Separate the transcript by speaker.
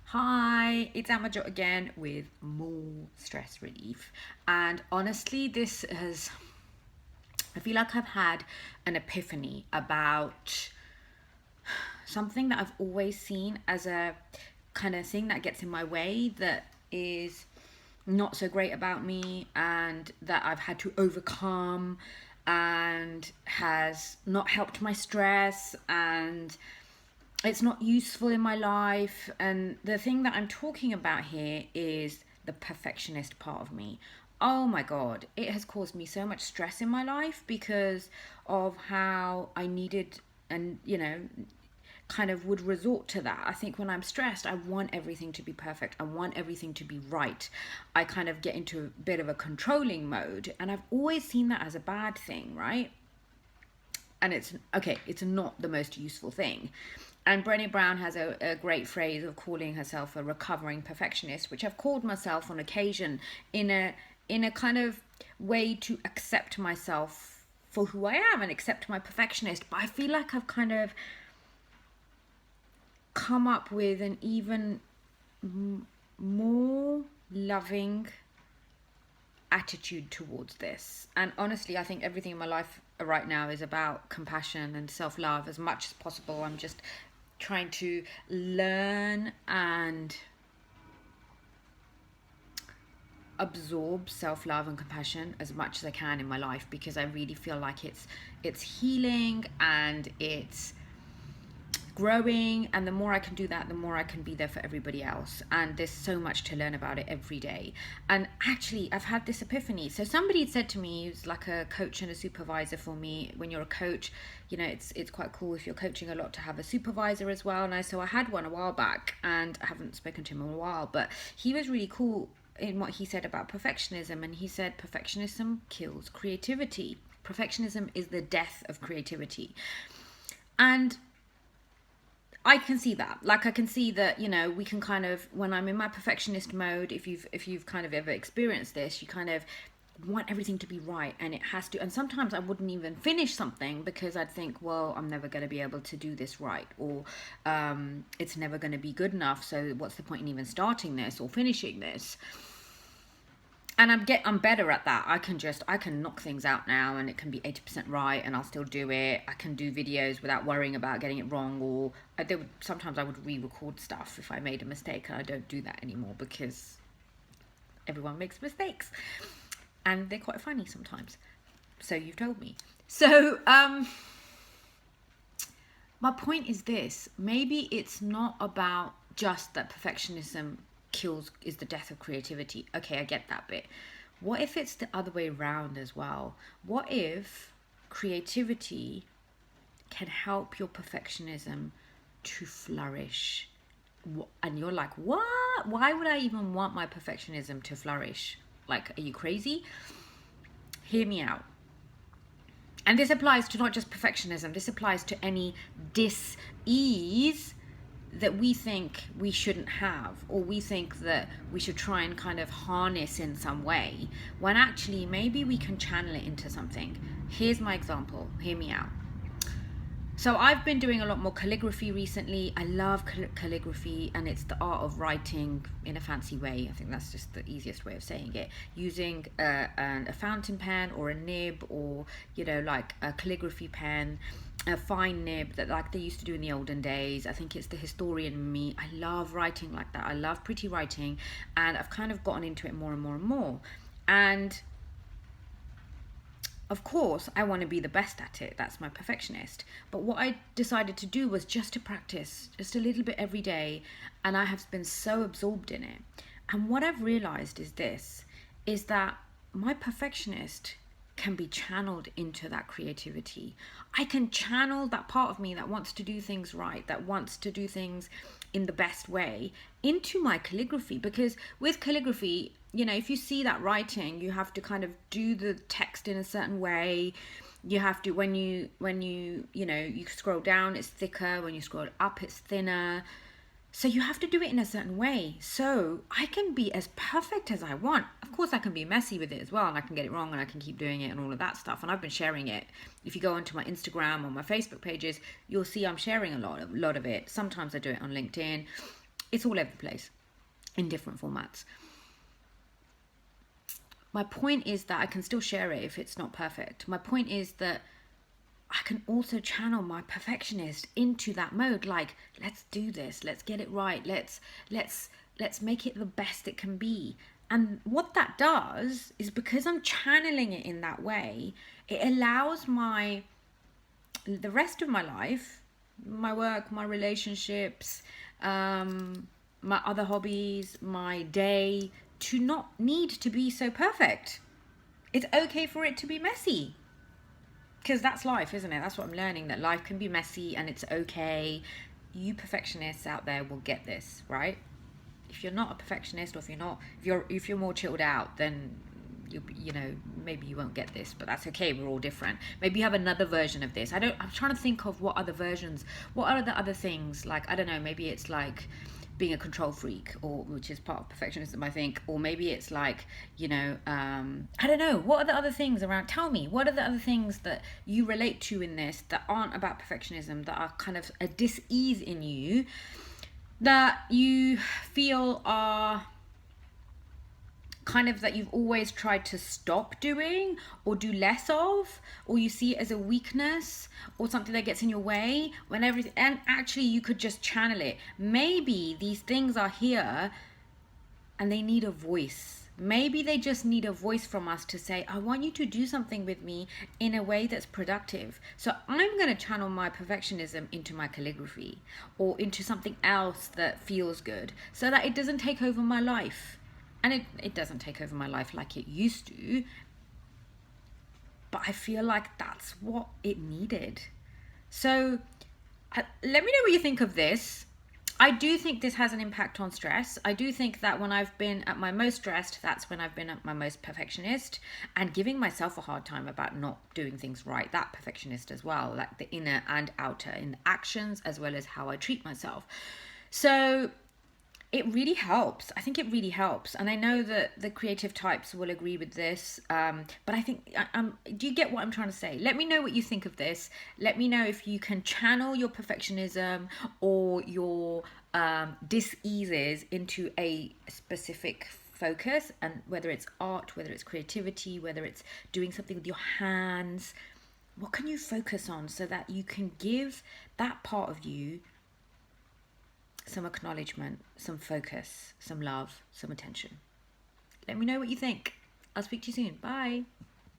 Speaker 1: Hi, it's Amajo again with more stress relief. And honestly, I feel like I've had an epiphany about something that I've always seen as a kind of thing that gets in my way that is not so great about me and that I've had to overcome and has not helped my stress and it's not useful in my life. And the thing that I'm talking about here is the perfectionist part of me. Oh my God, it has caused me so much stress in my life because of how I needed and, kind of would resort to that. I think when I'm stressed, I want everything to be perfect. I want everything to be right. I kind of get into a bit of a controlling mode. And I've always seen that as a bad thing, right? And it's okay, it's not the most useful thing. And Brené Brown has a great phrase of calling herself a recovering perfectionist, which I've called myself on occasion in a kind of way to accept myself for who I am and accept my perfectionist. But I feel like I've kind of come up with an even more loving attitude towards this. And honestly, I think everything in my life right now is about compassion and self-love as much as possible. I'm just trying to learn and absorb self-love and compassion as much as I can in my life because I really feel like it's healing and it's growing, and the more I can do that, the more I can be there for everybody else. And there's so much to learn about it every day. And actually, I've had this epiphany. So somebody said to me, who's like a coach and a supervisor for me, when you're a coach, it's quite cool if you're coaching a lot to have a supervisor as well. And so I had one a while back, and I haven't spoken to him in a while, but he was really cool in what he said about perfectionism. And he said perfectionism kills creativity. Perfectionism is the death of creativity. And I can see that. Like I can see that, we can kind of, when I'm in my perfectionist mode, if you've kind of ever experienced this, you kind of want everything to be right, and it has to. And sometimes I wouldn't even finish something because I'd think, well, I'm never going to be able to do this right, or it's never going to be good enough. So what's the point in even starting this or finishing this? And I'm better at that. I can knock things out now, and it can be 80% right, and I'll still do it. I can do videos without worrying about getting it wrong, or sometimes I would re-record stuff if I made a mistake, and I don't do that anymore because everyone makes mistakes, and they're quite funny sometimes. So you've told me. So my point is this: maybe it's not about just that perfectionism is the death of creativity. Okay, I get that bit. What if it's the other way around as well? What if creativity can help your perfectionism to flourish? And you're like, what? Why would I even want my perfectionism to flourish? Like, are you crazy? Hear me out. And this applies to not just perfectionism. This applies to any dis-ease that we think we shouldn't have, or we think that we should try and kind of harness in some way, when actually maybe we can channel it into something. Here's my example. Hear me out. So I've been doing a lot more calligraphy recently. I love calligraphy, and it's the art of writing in a fancy way. I think that's just the easiest way of saying it. Using a fountain pen or a nib, or like a calligraphy pen, a fine nib that like they used to do in the olden days. I think it's the historian in me. I love writing like that. I love pretty writing, and I've kind of gotten into it more and more and more. And of course, I want to be the best at it. That's my perfectionist. But what I decided to do was just to practice just a little bit every day. And I have been so absorbed in it. And what I've realized is that my perfectionist can be channeled into that creativity. I can channel that part of me that wants to do things right, that wants to do things in the best way, into my calligraphy. Because with calligraphy, if you see that writing, you have to kind of do the text in a certain way. You have to, when you you scroll down, it's thicker. When you scroll up, it's thinner. So you have to do it in a certain way. So I can be as perfect as I want. Of course, I can be messy with it as well, and I can get it wrong, and I can keep doing it and all of that stuff. And I've been sharing it. If you go onto my Instagram or my Facebook pages, you'll see I'm sharing a lot of it. Sometimes I do it on LinkedIn. It's all over the place in different formats. My point is that I can still share it if it's not perfect. My point is that I can also channel my perfectionist into that mode. Like, let's do this. Let's get it right. Let's make it the best it can be. And what that does is, because I'm channeling it in that way, it allows the rest of my life, my work, my relationships, my other hobbies, my day, to not need to be so perfect. It's okay for it to be messy. Because that's life, isn't it? That's what I'm learning, that life can be messy and it's okay. You perfectionists out there will get this, right? If you're not a perfectionist, or if you're more chilled out, then you know, maybe you won't get this, but that's okay. We're all different. Maybe you have another version of this. I'm trying to think of what are the other things, like, I don't know, maybe it's like being a control freak, or which is part of perfectionism, I think, or maybe it's like, you know, I don't know, what are the other things around? Tell me, what are the other things that you relate to in this that aren't about perfectionism, that are kind of a dis-ease in you, that you feel are kind of, that you've always tried to stop doing or do less of, or you see it as a weakness or something that gets in your way, when everything, and actually you could just channel it. Maybe these things are here and they need a voice. Maybe they just need a voice from us to say, I want you to do something with me in a way that's productive. So I'm going to channel my perfectionism into my calligraphy, or into something else that feels good, so that it doesn't take over my life. And it doesn't take over my life like it used to, but I feel like that's what it needed. So let me know what you think of this. I do think this has an impact on stress. I do think that when I've been at my most stressed, that's when I've been at my most perfectionist, and giving myself a hard time about not doing things right. That perfectionist as well, like the inner and outer, in the actions as well as how I treat myself. So it really helps. I think it really helps. And I know that the creative types will agree with this. But I think, do you get what I'm trying to say? Let me know what you think of this. Let me know if you can channel your perfectionism or your dis-eases into a specific focus, and whether it's art, whether it's creativity, whether it's doing something with your hands. What can you focus on so that you can give that part of you some acknowledgement, some focus, some love, some attention? Let me know what you think. I'll speak to you soon. Bye.